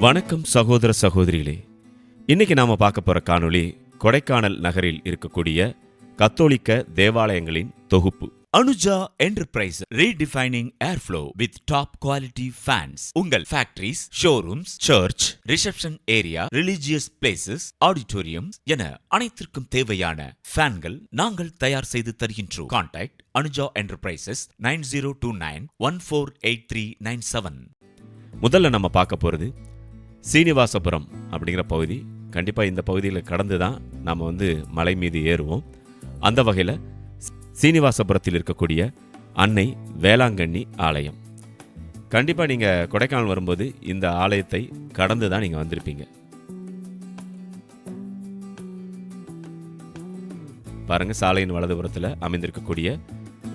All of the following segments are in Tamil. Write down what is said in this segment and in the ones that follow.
வணக்கம் சகோதர சகோதரிகளே. இன்னைக்கு நாம பார்க்க போற காணொளி கொடைக்கானல் நகரில் இருக்கக்கூடிய கத்தோலிக்க தேவாலயங்களின் தொகுப்பு. Anuja enterprise redefining airflow with top quality fans. உங்கள் factories, showrooms, church, reception area, religious places, auditoriums என அனைத்திற்கும் தேவையான ஃபேன்கள் நாங்கள் தயார் செய்து தருகின்றோம். Contact Anuja enterprises 9029148397. முதல்ல நம்ம பார்க்க போறது சீனிவாசபுரம் அப்படிங்கிற பகுதி. கண்டிப்பாக இந்த பகுதியில் கடந்து தான் நாம் மலை மீது ஏறுவோம். அந்த வகையில் சீனிவாசபுரத்தில் இருக்கக்கூடிய அன்னை வேளாங்கண்ணி ஆலயம். கண்டிப்பாக நீங்கள் கொடைக்கானல் வரும்போது இந்த ஆலயத்தை கடந்து தான் நீங்கள் வந்திருப்பீங்க. பாருங்கள், சாலையின் வலதுபுறத்தில் அமைந்திருக்கக்கூடிய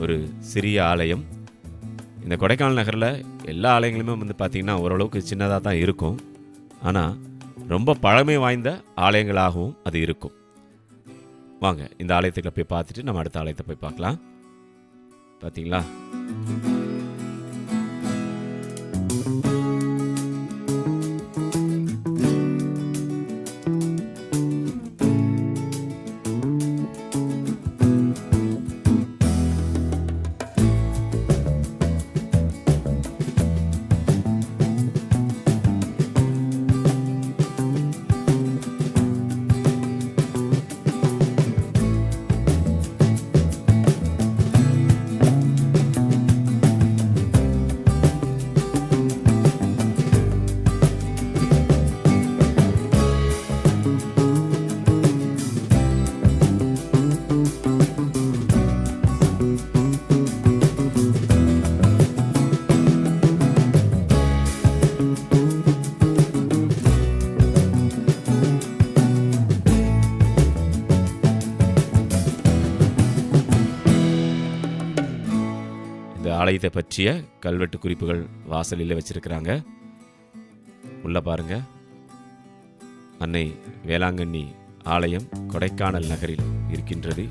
ஒரு சிறிய ஆலயம். இந்த கொடைக்கானல் நகரில் எல்லா ஆலயங்களுமே பார்த்தீங்கன்னா ஓரளவுக்கு சின்னதாக தான் இருக்கும். ஆனால் ரொம்ப பழமை வாய்ந்த ஆலயங்களாகவும் அது இருக்கும். வாங்க இந்த ஆலயத்துக்குள்ள போய் பார்த்துட்டு நம்ம அடுத்த ஆலயத்தை போய் பார்க்கலாம். பார்த்தீங்களா, ஆலயத்தை பற்றிய கல்வெட்டு குறிப்புகள் வாசலில் வச்சிருக்கிறாங்க. உள்ள பாருங்க, அன்னை வேளாங்கண்ணி ஆலயம் கொடைக்கானல் நகரில் இருக்கின்றது.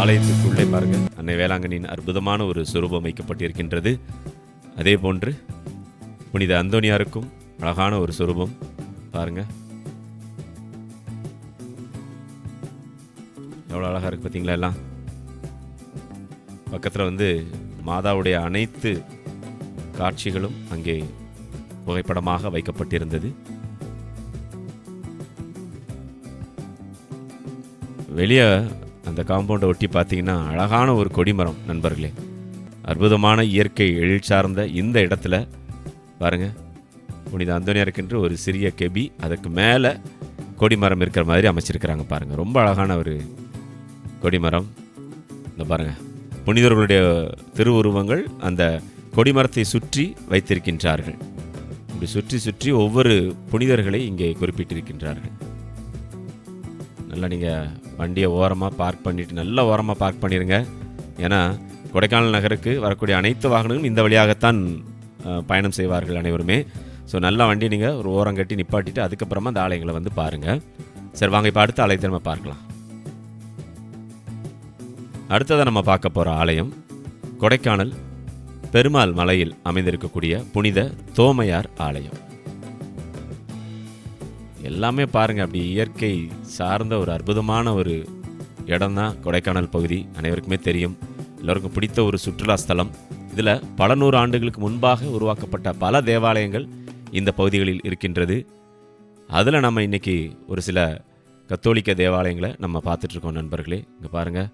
ஆலயத்துக்குள்ளே பாருங்க, அன்னை வேளாங்கண்ணியின் அற்புதமான ஒரு சுரூபம் வைக்கப்பட்டிருக்கின்றது. அதே போன்று புனித அந்தோனியாருக்கும் அழகான ஒரு சுரூபம் பாருங்க, எவ்வளோ அழகா இருக்கு பார்த்தீங்களா. எல்லாம் பக்கத்தில் மாதாவுடைய அனைத்து காட்சிகளும் அங்கே புகைப்படமாக வைக்கப்பட்டிருந்தது. வெளியே அந்த காம்பவுண்டை ஒட்டி பார்த்தீங்கன்னா அழகான ஒரு கொடிமரம். நண்பர்களே, அற்புதமான இயற்கை எழில் சார்ந்த இந்த இடத்துல பாருங்க, புனித அந்தோனியாருக்கென்று ஒரு சிறிய கெபி, அதுக்கு மேலே கொடிமரம் இருக்கிற மாதிரி அமைச்சிருக்கிறாங்க. பாருங்கள், ரொம்ப அழகான ஒரு கொடிமரம். இந்த பாருங்கள், புனிதர்களுடைய திருவுருவங்கள் அந்த கொடிமரத்தை சுற்றி வைத்திருக்கின்றார்கள். இப்படி சுற்றி சுற்றி ஒவ்வொரு புனிதர்களை இங்கே குறிப்பிட்டிருக்கின்றார்கள். நல்லா நீங்கள் வண்டியை ஓரமாக பார்க் பண்ணிவிட்டு நல்லா ஓரமாக பார்க் பண்ணிடுங்க. ஏன்னா கொடைக்கானல் நகருக்கு வரக்கூடிய அனைத்து வாகனங்களும் இந்த வழியாகத்தான் பயணம் செய்வார்கள் அனைவருமே. ஸோ நல்லா வண்டியை நீங்கள் ஒரு ஓரம் கட்டி நிப்பாட்டிட்டு அதுக்கப்புறமா அந்த ஆலயங்களை பாருங்கள். சரி, வாங்க இப்போ அடுத்த ஆலயத்தை நம்ம பார்க்கலாம். அடுத்ததாக நம்ம பார்க்க போகிற ஆலயம் கொடைக்கானல் பெருமாள் மலையில் அமைந்திருக்கக்கூடிய புனித தோமையார் ஆலயம். எல்லாமே பாருங்க, அப்படி இயற்கை சார்ந்த ஒரு அற்புதமான ஒரு இடம் தான் கொடைக்கானல் பகுதி. அனைவருக்குமே தெரியும், எல்லோருக்கும் பிடித்த ஒரு சுற்றுலா ஸ்தலம். இதில் பல நூறு ஆண்டுகளுக்கு முன்பாக உருவாக்கப்பட்ட பல தேவாலயங்கள் இந்த பகுதிகளில் இருக்கின்றது. அதில் நம்ம இன்னைக்கு ஒரு சில கத்தோலிக்க தேவாலயங்களை நம்ம பார்த்துட்ருக்கோம். நண்பர்களே, இங்கே பாருங்கள்,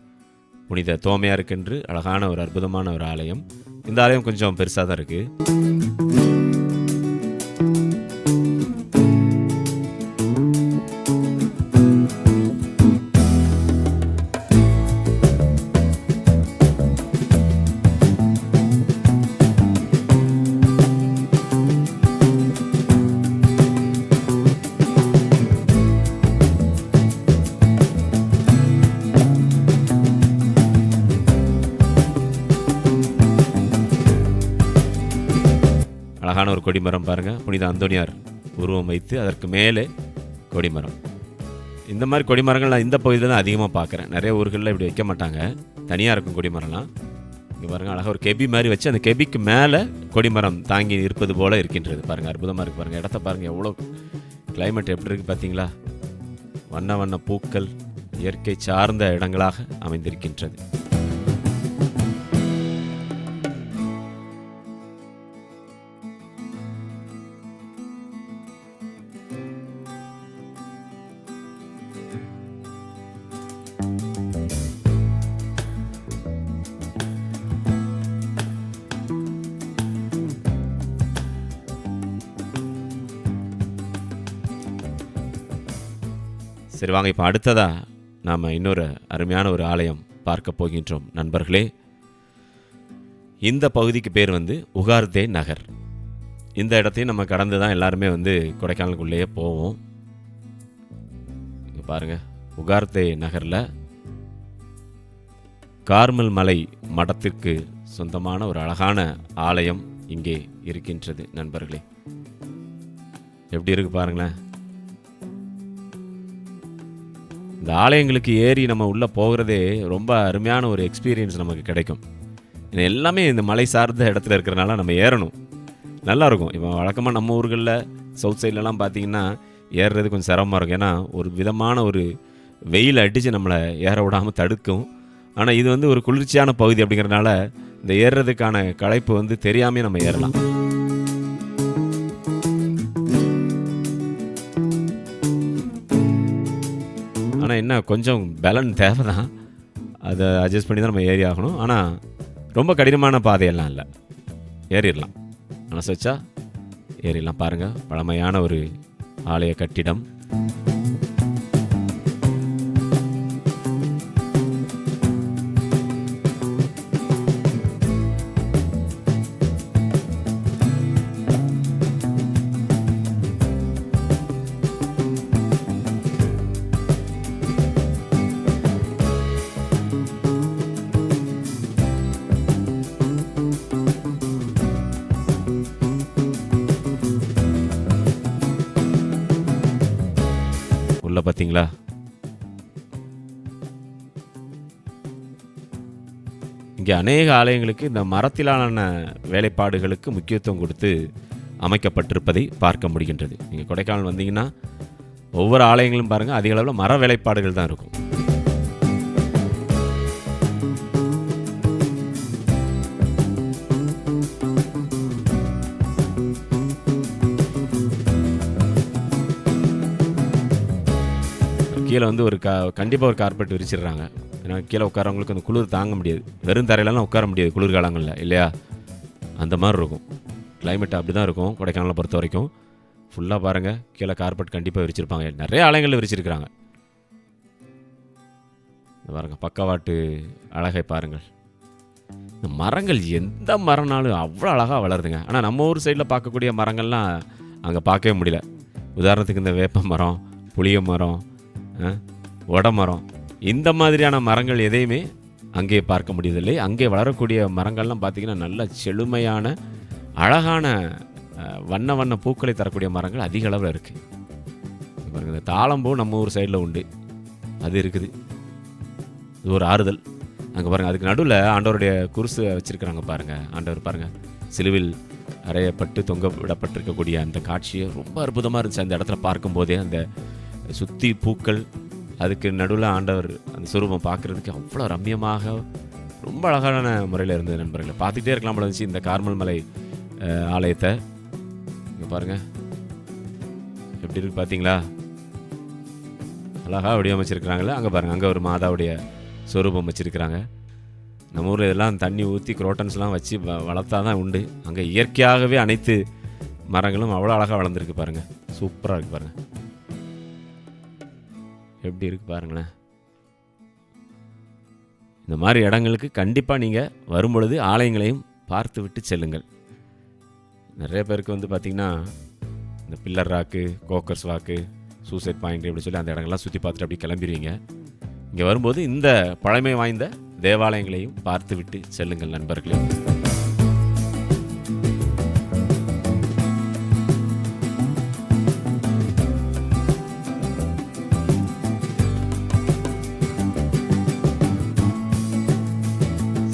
புனித தோமையாருக்கென்று அழகான ஒரு அற்புதமான ஒரு ஆலயம். இந்த ஆலயம் கொஞ்சம் பெருசாக தான் இருக்குது. அழகான ஒரு கொடிமரம் பாருங்கள், புனித அந்தோனியார் உருவம் வைத்து அதற்கு மேலே கொடிமரம். இந்த மாதிரி கொடிமரங்கள் நான் இந்த பகுதியில் தான் அதிகமாக பார்க்குறேன். நிறைய ஊர்களில் இப்படி வைக்க மாட்டாங்க, தனியாக இருக்கும் கொடிமரம்லாம். இங்கே பாருங்கள், அழகாக ஒரு கெபி மாதிரி வச்சு அந்த கெபிக்கு மேலே கொடிமரம் தாங்கி இருப்பது போல் இருக்கின்றது. பாருங்கள், அற்புதமாக இருக்குது. பாருங்கள், இடத்த பாருங்கள், எவ்வளோ கிளைமேட் எப்படி இருக்குது பார்த்தீங்களா? வண்ண வண்ண பூக்கள், இயற்கை சார்ந்த இடங்களாக அமைந்திருக்கின்றது. சரி, வாங்க இப்போ அடுத்ததாக நாம் இன்னொரு அருமையான ஒரு ஆலயம் பார்க்க போகின்றோம் நண்பர்களே. இந்த பகுதிக்கு பேர் உகார்தே நகர். இந்த இடத்தையும் நம்ம கடந்து தான் எல்லாருமே கொடைக்கானலுக்குள்ளேயே போவோம். இங்கே பாருங்கள், உகார்தே நகரில் கார்மல் மலை மடத்திற்கு சொந்தமான ஒரு அழகான ஆலயம் இங்கே இருக்கின்றது நண்பர்களே. எப்படி இருக்கு பாருங்களேன். இந்த ஆலயங்களுக்கு ஏறி நம்ம உள்ளே போகிறதே ரொம்ப அருமையான ஒரு எக்ஸ்பீரியன்ஸ் நமக்கு கிடைக்கும். எல்லாமே இந்த மலை சார்ந்த இடத்துல இருக்கிறனால நம்ம ஏறணும், நல்லாயிருக்கும். இப்போ வழக்கமாக நம்ம ஊர்களில் சவுத் சைட்லலாம் பார்த்திங்கன்னா ஏறுறது கொஞ்சம் சிரமமாக இருக்கும். ஏன்னா ஒரு விதமான ஒரு வெயில் அடித்து நம்மளை ஏற விடாமல் தடுக்கும். ஆனால் இது ஒரு குளிர்ச்சியான பகுதி அப்படிங்கிறனால இந்த ஏறுறதுக்கான களைப்பு தெரியாமே நம்ம ஏறலாம். ஆனால் என்ன, கொஞ்சம் பலன் தேவை தான், அதை அட்ஜஸ்ட் பண்ணி தான் நம்ம ஏறி ஆகணும். ஆனால் ரொம்ப கடினமான பாதையெல்லாம் இல்லை, ஏறிடலாம். மனசு வச்சா ஏறிடலாம். பாருங்கள், பழமையான ஒரு ஆலய கட்டிடம். உள்ள பார்த்தீங்களா, இங்கே அநேக ஆலயங்களுக்கு இந்த மரத்திலான வேலைப்பாடுகளுக்கு முக்கியத்துவம் கொடுத்து அமைக்கப்பட்டிருப்பதை பார்க்க முடிகின்றது. நீங்கள் கொடைக்கானல் வந்தீங்கன்னா ஒவ்வொரு ஆலயங்களும் பாருங்கள், அதிக அளவில் மர வேலைப்பாடுகள் தான் இருக்கும். கீழே ஒரு கண்டிப்பாக ஒரு கார்பெட் விரிச்சிடுறாங்க. ஏன்னா கீழே உட்காரவங்களுக்கு அந்த குளிர் தாங்க முடியாது. வெறும் தரையிலலாம் உட்கார முடியாது குளிர்காலங்களில், இல்லையா? அந்த மாதிரி இருக்கும் கிளைமேட். அப்படி தான் இருக்கும் கொடைக்கானலை பொறுத்த வரைக்கும். ஃபுல்லாக பாருங்கள், கீழே கார்பெட் கண்டிப்பாக விரிச்சிருப்பாங்க. நிறைய ஆலயங்களில் விரிச்சிருக்கிறாங்க. பாருங்கள், பக்கவாட்டு அழகை பாருங்கள். இந்த மரங்கள் எந்த மரம்னாலும் அவ்வளோ அழகாக வளருதுங்க. ஆனால் நம்ம ஊர் சைடில் பார்க்கக்கூடிய மரங்கள்லாம் அங்கே பார்க்கவே முடியல. உதாரணத்துக்கு இந்த வேப்ப மரம், புளிய மரம், ஒடமரம், இந்த மாதிரியான மரங்கள் எதையுமே அங்கே பார்க்க முடியதில்லை. அங்கே வளரக்கூடிய மரங்கள்லாம் பார்த்திங்கன்னா நல்ல செழுமையான அழகான வண்ண வண்ண பூக்களை தரக்கூடிய மரங்கள் அதிக அளவில் இருக்குது. பாருங்கள், இந்த தாளம்பூ நம்ம ஊர் சைடில் உண்டு, அது இருக்குது. இது ஒரு ஆறுதல். அங்கே பாருங்கள், அதுக்கு நடுவில் ஆண்டவருடைய குருசு வச்சுருக்கிறாங்க பாருங்கள். ஆண்டவர் பாருங்கள், சிலுவில் அறையப்பட்டு தொங்க விடப்பட்டிருக்கக்கூடிய அந்த காட்சியை ரொம்ப அற்புதமாக இருந்துச்சு. அந்த இடத்துல பார்க்கும்போதே அந்த சுற்றி பூக்கள், அதுக்கு நடுவில் ஆண்டவர் அந்த சுரூபம் பார்க்குறதுக்கு அவ்வளோ ரம்யமாக ரொம்ப அழகான முறையில் இருந்தது நண்பர்களை. பார்த்துக்கிட்டே இருக்கலாம் போல இருந்துச்சு இந்த கார்மல் மலை ஆலயத்தை. இங்கே பாருங்கள் எப்படி இருக்கு பார்த்தீங்களா, அழகாக வடிவமைச்சிருக்கிறாங்களே. அங்கே பாருங்கள், அங்கே ஒரு மாதாவுடைய சொரூபம் வச்சுருக்கிறாங்க. நம்ம ஊரில் இதெல்லாம் தண்ணி ஊற்றி குரோட்டன்ஸ்லாம் வச்சு வளர்த்தா தான் உண்டு. அங்கே இயற்கையாகவே அனைத்து மரங்களும் அவ்வளோ அழகாக வளர்ந்துருக்கு பாருங்கள். சூப்பராக இருக்குது பாருங்கள், எப்படி இருக்குது பாருங்களேன். இந்த மாதிரி இடங்களுக்கு கண்டிப்பாக நீங்கள் வரும்பொழுது ஆலயங்களையும் பார்த்து விட்டு செல்லுங்கள். நிறைய பேருக்கு பார்த்திங்கன்னா இந்த பில்லர் ராக்கு, கோக்கர்ஸ் வாக்கு, சூசைட் பாயிண்ட் இப்படி சொல்லி அந்த இடங்கள்லாம் சுற்றி பார்த்துட்டு அப்படி கிளம்பிடுவீங்க. இங்கே வரும்போது இந்த பழமை வாய்ந்த தேவாலயங்களையும் பார்த்து விட்டு செல்லுங்கள் நண்பர்களே.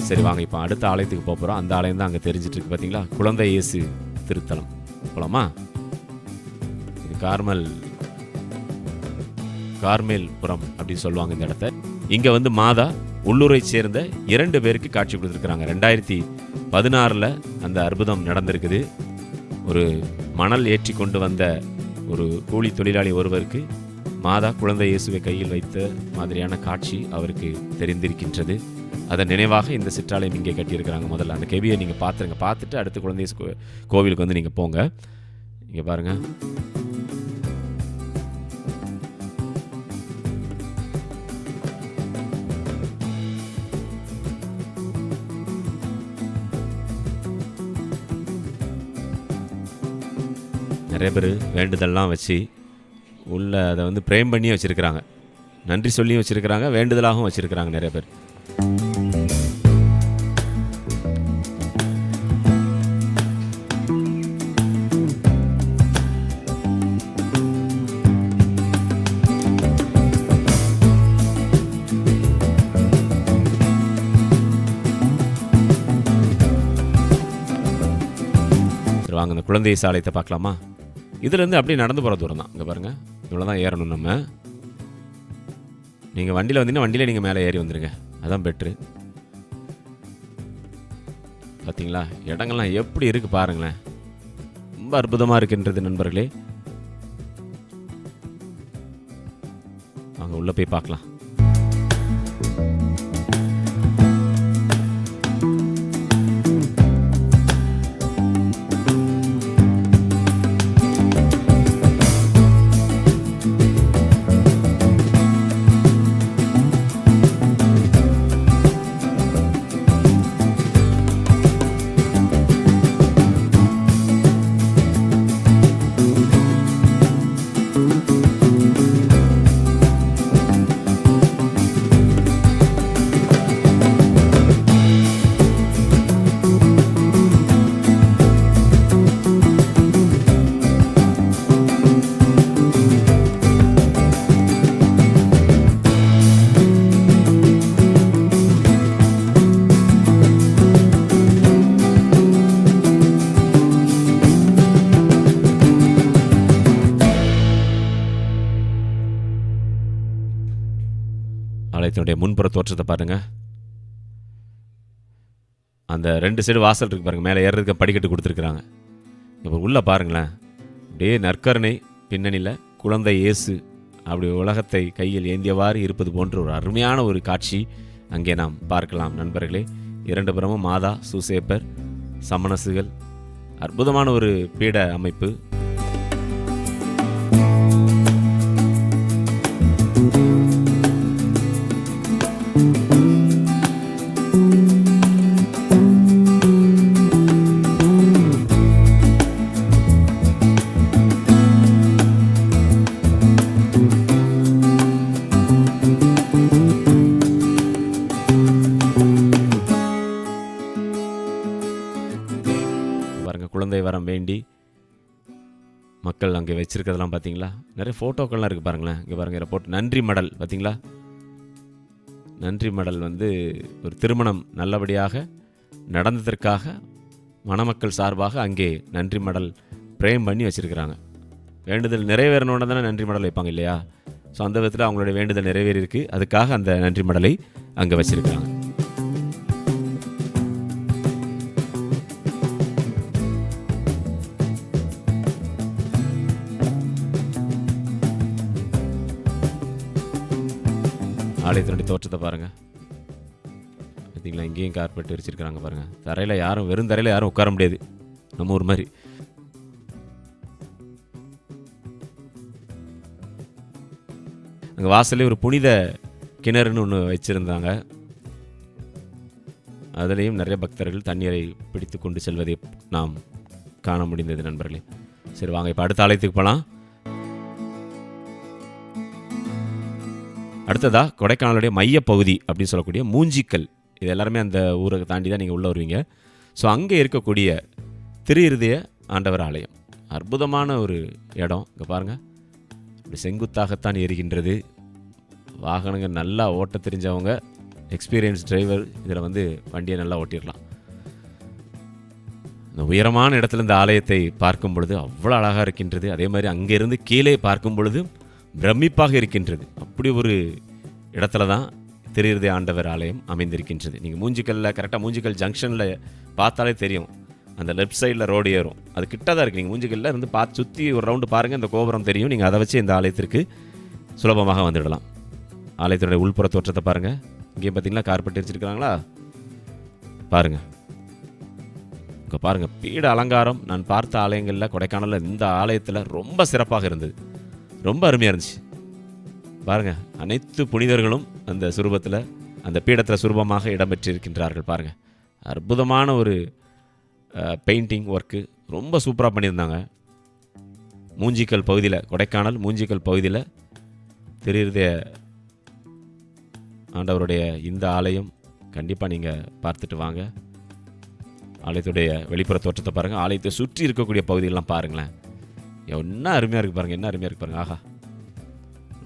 சரி வாங்க இப்போ அடுத்த ஆலயத்துக்கு போக போகிறோம். அந்த ஆலயம் தான் அங்கே தெரிஞ்சிட்டு இருக்கு பார்த்தீங்களா, குழந்தை இயேசு திருத்தலம். போலாமா? இது கார்மேல்புரம் அப்படின்னு சொல்லுவாங்க இந்த இடத்த. இங்கே வந்து மாதா உள்ளூரை சேர்ந்த 2 பேருக்கு காட்சி கொடுத்துருக்குறாங்க. 2016 அந்த அற்புதம் நடந்திருக்குது. ஒரு மணல் ஏற்றி கொண்டு வந்த ஒரு கூலி தொழிலாளி ஒருவருக்கு மாதா குழந்தை இயேசுவை கையில் வைத்த மாதிரியான காட்சி அவருக்கு தெரிந்திருக்கின்றது. அதன் நினைவாக இந்த சிற்றாலயம் இங்கே கட்டியிருக்கிறாங்க. முதல்ல அந்த கெபியை நீங்கள் பார்த்துருங்க. பார்த்துட்டு அடுத்து குழந்தை இயேசு கோவிலுக்கு வந்து நீங்கள் போங்க. இங்கே பாருங்கள், நிறைய பேர் வேண்டுதல்லாம் வச்சு உள்ள அதை வந்து பிரேம் பண்ணி வச்சுருக்கிறாங்க. நன்றி சொல்லியும் வச்சுருக்கிறாங்க, வேண்டுதலாகவும் வச்சுருக்கிறாங்க நிறைய பேர். வாங்க இந்த குழந்தை சாலையத்தை பார்க்கலாமா? இதுலேருந்து அப்படியே நடந்து போகிற தூரம் தான். இங்கே பாருங்கள், இவ்வளோ தான் ஏறணும் நம்ம. நீங்கள் வண்டியில் வந்தீங்கன்னா வண்டியில் நீங்கள் மேலே ஏறி வந்துடுங்க, அதான் பெட்ரு. பார்த்தீங்களா இடங்கள்லாம் எப்படி இருக்குது பாருங்களேன், ரொம்ப அற்புதமாக இருக்கின்றது நண்பர்களே. வாங்க உள்ளே போய் பார்க்கலாம். ஆலயத்தினுடைய முன்புற தோற்றத்தை பாருங்கள். அந்த 2 சைடு வாசல் இருக்கு பாருங்கள், மேலே ஏறுறதுக்கு படிக்கட்டு கொடுத்துருக்குறாங்க. இப்போ உள்ளே பாருங்களேன், அப்படியே நற்கருணை பின்னணியில் குழந்தை இயேசு அப்படி உலகத்தை கையில் ஏந்தியவாறு இருப்பது போன்ற ஒரு அருமையான ஒரு காட்சி அங்கே நாம் பார்க்கலாம் நண்பர்களே. 2 புறமும் மாதா, சூசேப்பர், சமணசுகள், அற்புதமான ஒரு பீட அமைப்பு. குழந்தை வரம் வேண்டி மக்கள் அங்கே வச்சிருக்கிறதெல்லாம் பார்த்தீங்களா, நிறைய ஃபோட்டோக்கள்லாம் இருக்குது பாருங்களேன். இங்கே பாருங்கள் போட்டு நன்றி மடல் பார்த்தீங்களா. நன்றி மடல் வந்து ஒரு திருமணம் நல்லபடியாக நடந்ததற்காக மணமக்கள் சார்பாக அங்கே நன்றி மடல் பிரேம் பண்ணி வச்சுருக்கிறாங்க. வேண்டுதல் நிறைவேறணுன்னு தானே நன்றி மடல் வைப்பாங்க இல்லையா? ஸோ அந்த விதத்தில் அவங்களுடைய வேண்டுதல் நிறைவேறியிருக்கு, அதுக்காக அந்த நன்றி மடலை அங்கே வச்சுருக்கிறாங்க. ஆலயத்தினுடைய தோற்றத்தை பாருங்கள், பார்த்தீங்களா. இங்கேயும் கார்பெட் விரிச்சிருக்கிறாங்க பாருங்கள். தரையில் யாரும், வெறும் தரையில் யாரும் உட்கார முடியாது, நம்ம ஊர் மாதிரி. அங்கே வாசல்லே ஒரு புனித கிணறுன்னு ஒன்று வச்சுருந்தாங்க. அதுலேயும் நிறைய பக்தர்கள் தண்ணீரை பிடித்து கொண்டு செல்வதை நாம் காண முடிந்தது நண்பர்களே. சரி வாங்க இப்போ அடுத்த ஆலயத்துக்கு போகலாம். அடுத்ததா கொடைக்கானலுடைய மையப்பகுதி அப்படின்னு சொல்லக்கூடிய மூஞ்சிக்கல். இது எல்லாருமே அந்த ஊரை தாண்டி தான் நீங்கள் உள்ளே வருவீங்க. ஸோ அங்கே இருக்கக்கூடிய திரு இருதய ஆண்டவர் ஆலயம் அற்புதமான ஒரு இடம். இங்கே பாருங்கள், இப்படி செங்குத்தாகத்தான் எரிகின்றது. வாகனங்கள் நல்லா ஓட்ட தெரிஞ்சவங்க எக்ஸ்பீரியன்ஸ் டிரைவர் இதில் வந்து வண்டியை நல்லா ஓட்டிடலாம். இந்த உயரமான இடத்துல இந்த ஆலயத்தை பார்க்கும் பொழுது அவ்வளோ அழகாக இருக்கின்றது. அதே மாதிரி அங்கேருந்து கீழே பார்க்கும் பொழுது பிரமிப்பாக இருக்கின்றது. அப்படி ஒரு இடத்துல தான் திருஹிருதய ஆண்டவர் ஆலயம் அமைந்திருக்கின்றது. நீங்கள் மூஞ்சிக்கல்ல கரெக்டாக மூஞ்சிக்கல் ஜங்ஷனில் பார்த்தாலே தெரியும், அந்த லெஃப்ட் சைடில் ரோடு ஏறும், அது கிட்ட தான் இருக்குது. நீங்கள் மூஞ்சிக்கல்ல இருந்து பார்த்து சுற்றி ஒரு ரவுண்டு பாருங்கள், இந்த கோபுரம் தெரியும். நீங்கள் அதை வச்சு இந்த ஆலயத்திற்கு சுலபமாக வந்துவிடலாம். ஆலயத்தினுடைய உள்புற தோற்றத்தை பாருங்கள். இங்கேயும் பார்த்தீங்களா கார்பெட் வச்சுருக்கிறாங்களா பாருங்கள். இங்கே பாருங்கள், பீட அலங்காரம் நான் பார்த்த ஆலயங்களில் கொடைக்கானலில் இந்த ஆலயத்தில் ரொம்ப சிறப்பாக இருந்தது. ரொம்ப அருமையாக இருந்துச்சு. பாருங்கள், அனைத்து புனிதர்களும் அந்த சுரூபத்தில், அந்த பீடத்தில் சுரூபமாக இடம்பெற்றிருக்கின்றார்கள். பாருங்கள், அற்புதமான ஒரு பெயிண்டிங் ஒர்க்கு ரொம்ப சூப்பராக பண்ணியிருந்தாங்க. மூஞ்சிக்கல் பகுதியில், கொடைக்கானல் மூஞ்சிக்கல் பகுதியில் திருஹிருதய ஆண்டவருடைய இந்த ஆலயம் கண்டிப்பாக நீங்கள் பார்த்துட்டு வாங்க. ஆலயத்துடைய வெளிப்புற தோற்றத்தை பாருங்கள். ஆலயத்தை சுற்றி இருக்கக்கூடிய பகுதிகளெலாம் பாருங்களேன், என்ன அருமையாக இருக்குது பாருங்கள், என்ன அருமையாக இருக்குது பாருங்கள். ஆஹா,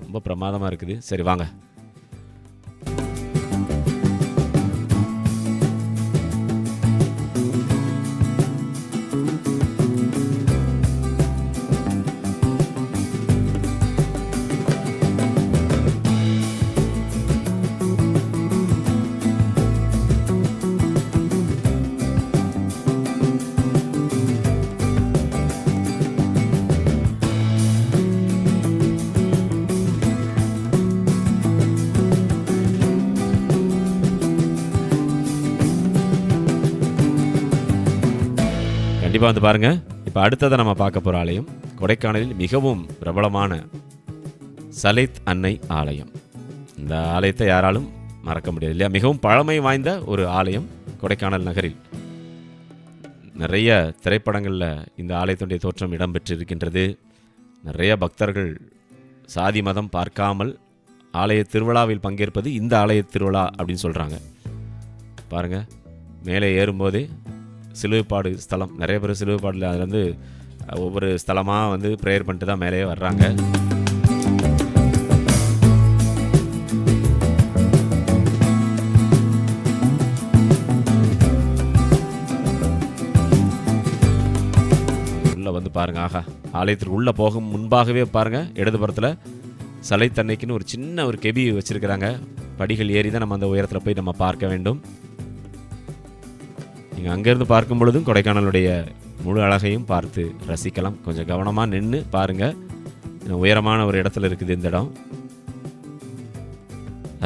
ரொம்ப பிரமாதமாக இருக்குது. சரி வாங்க. கண்டிப்பாக வந்து பாருங்கள். இப்போ அடுத்ததை நம்ம பார்க்க போகிற ஆலயம் கொடைக்கானலில் மிகவும் பிரபலமான சலேத் அன்னை ஆலயம். இந்த ஆலயத்தை யாராலும் மறக்க முடியாது இல்லையா? மிகவும் பழமை வாய்ந்த ஒரு ஆலயம் கொடைக்கானல் நகரில். நிறைய திரைப்படங்களில் இந்த ஆலயத்தினுடைய தோற்றம் இடம்பெற்றிருக்கின்றது. நிறைய பக்தர்கள் சாதி மதம் பார்க்காமல் ஆலய திருவிழாவில் பங்கேற்பது இந்த ஆலய திருவிழா அப்படின்னு சொல்கிறாங்க. பாருங்கள், மேலே ஏறும்போதே சிலுவைப்பாடு ஸ்தலம், நிறைய பேர் சிலுவைப்பாடில் அதில் வந்து ஒவ்வொரு ஸ்தலமாக வந்து ப்ரேயர் பண்ணிட்டு தான் மேலேயே வர்றாங்க. உள்ளே வந்து பாருங்கள். ஆஹா, ஆலயத்திற்கு உள்ளே போகும் முன்பாகவே பாருங்கள், இடதுபுறத்தில் சலேத் அன்னைக்குன்னு ஒரு சின்ன ஒரு கெபி வச்சுருக்கிறாங்க. படிகள் ஏறி தான் நம்ம அந்த உயரத்தில் போய் நம்ம பார்க்க வேண்டும். நீங்கள் அங்கேருந்து பார்க்கும் பொழுதும் கொடைக்கானலுடைய முழு அழகையும் பார்த்து ரசிக்கலாம். கொஞ்சம் கவனமாக நின்று பாருங்கள். உயரமான ஒரு இடத்துல இருக்குது இந்த இடம்.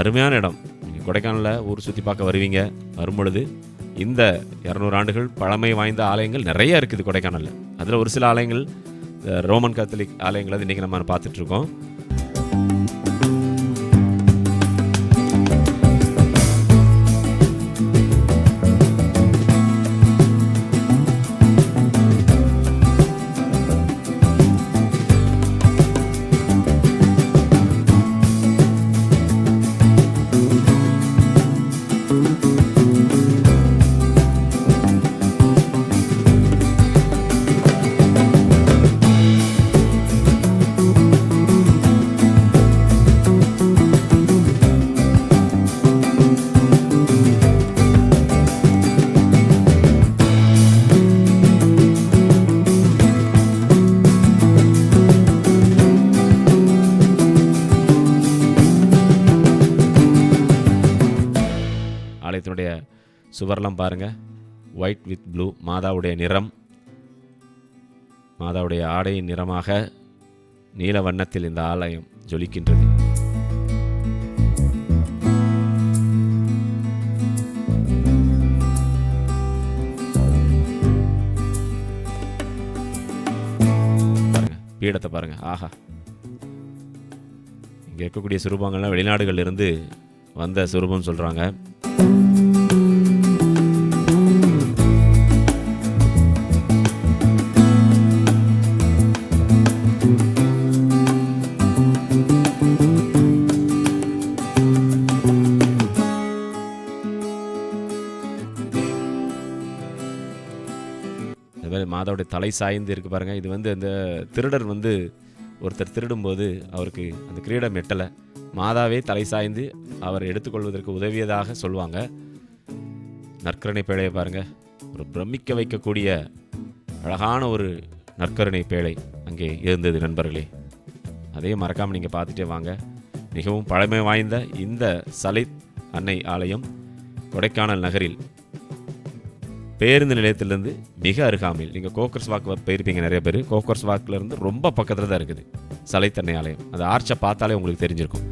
அருமையான இடம். நீங்கள் கொடைக்கானலில் ஊர் சுற்றி பார்க்க வருவீங்க. வரும்பொழுது இந்த 200 ஆண்டுகள் பழமை வாய்ந்த ஆலயங்கள் நிறைய இருக்குது கொடைக்கானலில். அதில் ஒரு சில ஆலயங்கள் ரோமன் கத்தோலிக் ஆலயங்கள் இன்றைக்கி நம்ம பார்த்துட்ருக்கோம். ஆலயத்தினுடைய சுவர்லாம் பாருங்கள், ஒயிட் வித் ப்ளூ, மாதாவுடைய நிறம், மாதாவுடைய ஆடையின் நிறமாக நீல வண்ணத்தில் இந்த ஆலயம் ஜொலிக்கின்றது. பாருங்க, பீடத்தை பாருங்க. ஆஹா, இங்கே இருக்கக்கூடிய சுரூபங்கள்லாம் வெளிநாடுகளில் இருந்து வந்த சுரூபம் சொல்கிறாங்க. மாதாவுடைய தலை சாய்ந்து இருக்கு பாருங்க. இது வந்து இந்த திருடர் வந்து ஒருத்தர் திருடும்போது அவருக்கு அந்த கிரீடம் எட்டலை, மாதாவே தலை சாய்ந்து அவர் எடுத்துக்கொள்வதற்கு உதவியதாக சொல்லுவாங்க. நற்கருணை பேழையை பாருங்கள், ஒரு பிரமிக்க வைக்கக்கூடிய அழகான ஒரு நற்கருணை பேழை அங்கே இருந்தது நண்பர்களே. அதையும் மறக்காமல் நீங்கள் பார்த்துட்டே வாங்க. மிகவும் பழமை வாய்ந்த இந்த சலைத் அன்னை ஆலயம் கொடைக்கானல் நகரில் பேருந்து நிலையத்திலிருந்து மிக அருகாமையில், நீங்கள் கோக்கர்ஸ் வாக் போயிருப்பீங்க நிறைய பேர், கோக்கர்ஸ் வாக்கிலேருந்து ரொம்ப பக்கத்தில் தான் இருக்குது சலைத் அன்னை ஆலயம். அந்த ஆர்ச்சை பார்த்தாலே உங்களுக்கு தெரிஞ்சிருக்கும்.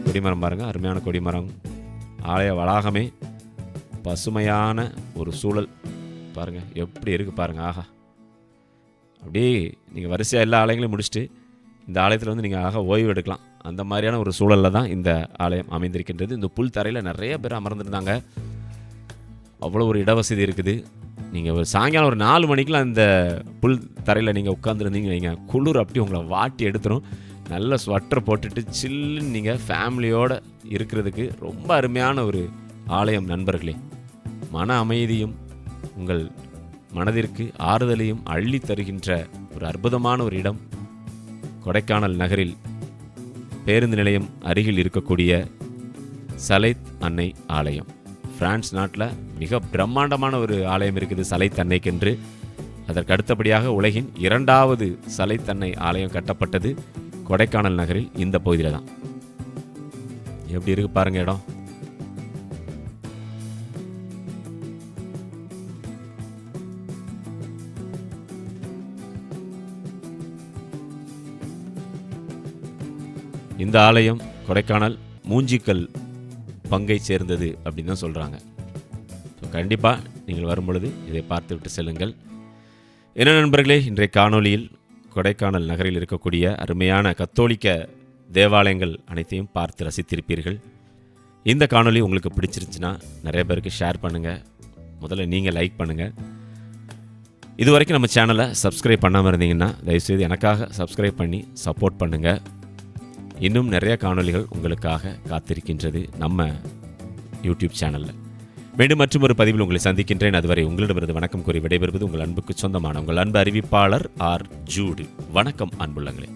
கொடிமரம் பாருங்கள், அருமையான கொடிமரம். ஆலய வளாகமே பசுமையான ஒரு சூழல் பாருங்கள், எப்படி இருக்குது பாருங்கள். ஆஹா, அப்படியே நீங்கள் வரிசையாக எல்லா ஆலயங்களையும் முடிச்சுட்டு இந்த ஆலயத்தில் வந்து நீங்கள் ஆக ஓய்வு எடுக்கலாம். அந்த மாதிரியான ஒரு சூழலில் தான் இந்த ஆலயம் அமைந்திருக்கின்றது. இந்த புல் தரையில் நிறைய பேர் அமர்ந்துருந்தாங்க. அவ்வளோ ஒரு இடவசதி இருக்குது. நீங்கள் ஒரு சாயங்காலம் ஒரு 4 மணிக்கெலாம் இந்த புல் தரையில் நீங்கள் உட்காந்துருந்தீங்க வைங்க, குளிர் அப்படி உங்களை வாட்டி எடுத்துரும். நல்ல ஸ்வெட்டர் போட்டுட்டு சில்லுன்னு நீங்கள் ஃபேமிலியோடு இருக்கிறதுக்கு ரொம்ப அருமையான ஒரு ஆலயம் நண்பர்களே. மன அமைதியும் உங்கள் மனதிற்கு ஆறுதலையும் அள்ளி தருகின்ற ஒரு அற்புதமான ஒரு இடம் கொடைக்கானல் நகரில் பேருந்து நிலையம் அருகில் இருக்கக்கூடிய சலைத் அன்னை ஆலயம். பிரான்ஸ் நாட்டில் மிக பிரம்மாண்டமான ஒரு ஆலயம் இருக்குது சலைத் அன்னைக்கென்று. அதற்கு அடுத்தபடியாக உலகின் 2வது சலைத் அன்னை ஆலயம் கட்டப்பட்டது கொடைக்கானல் நகரில் இந்த பகுதியில் தான். எப்படி இருக்கு பாருங்க இடம். இந்த ஆலயம் கொடைக்கானல் மூஞ்சிக்கல் பங்கை சேர்ந்தது அப்படின்னு தான் சொல்கிறாங்க. ஸோ கண்டிப்பாக நீங்கள் வரும் பொழுது இதை பார்த்துவிட்டு செல்லுங்கள். என்ன நண்பர்களே, இன்றைய காணொளியில் கொடைக்கானல் நகரில் இருக்கக்கூடிய அருமையான கத்தோலிக்க தேவாலயங்கள் அனைத்தையும் பார்த்து ரசித்திருப்பீர்கள். இந்த காணொளி உங்களுக்கு பிடிச்சிருச்சுன்னா நிறைய பேருக்கு ஷேர் பண்ணுங்கள். முதல்ல நீங்கள் லைக் பண்ணுங்கள். இது வரைக்கும் நம்ம சேனலை சப்ஸ்கிரைப் பண்ணாமல் இருந்தீங்கன்னா தயவுசெய்து எனக்காக சப்ஸ்கிரைப் பண்ணி சப்போர்ட் பண்ணுங்கள். இன்னும் நிறைய காணொளிகள் உங்களுக்காக காத்திருக்கின்றது நம்ம யூடியூப் சேனலில். மீண்டும் மற்றும் ஒரு பதிவில் உங்களை சந்திக்கின்றேன். அதுவரை உங்களிடமிருந்து வணக்கம் கூறி விடைபெறுவது உங்கள் அன்புக்கு சொந்தமான உங்கள் அன்பு அறிவிப்பாளர் ஆர். ஜூடு. வணக்கம் அன்புள்ளங்களே.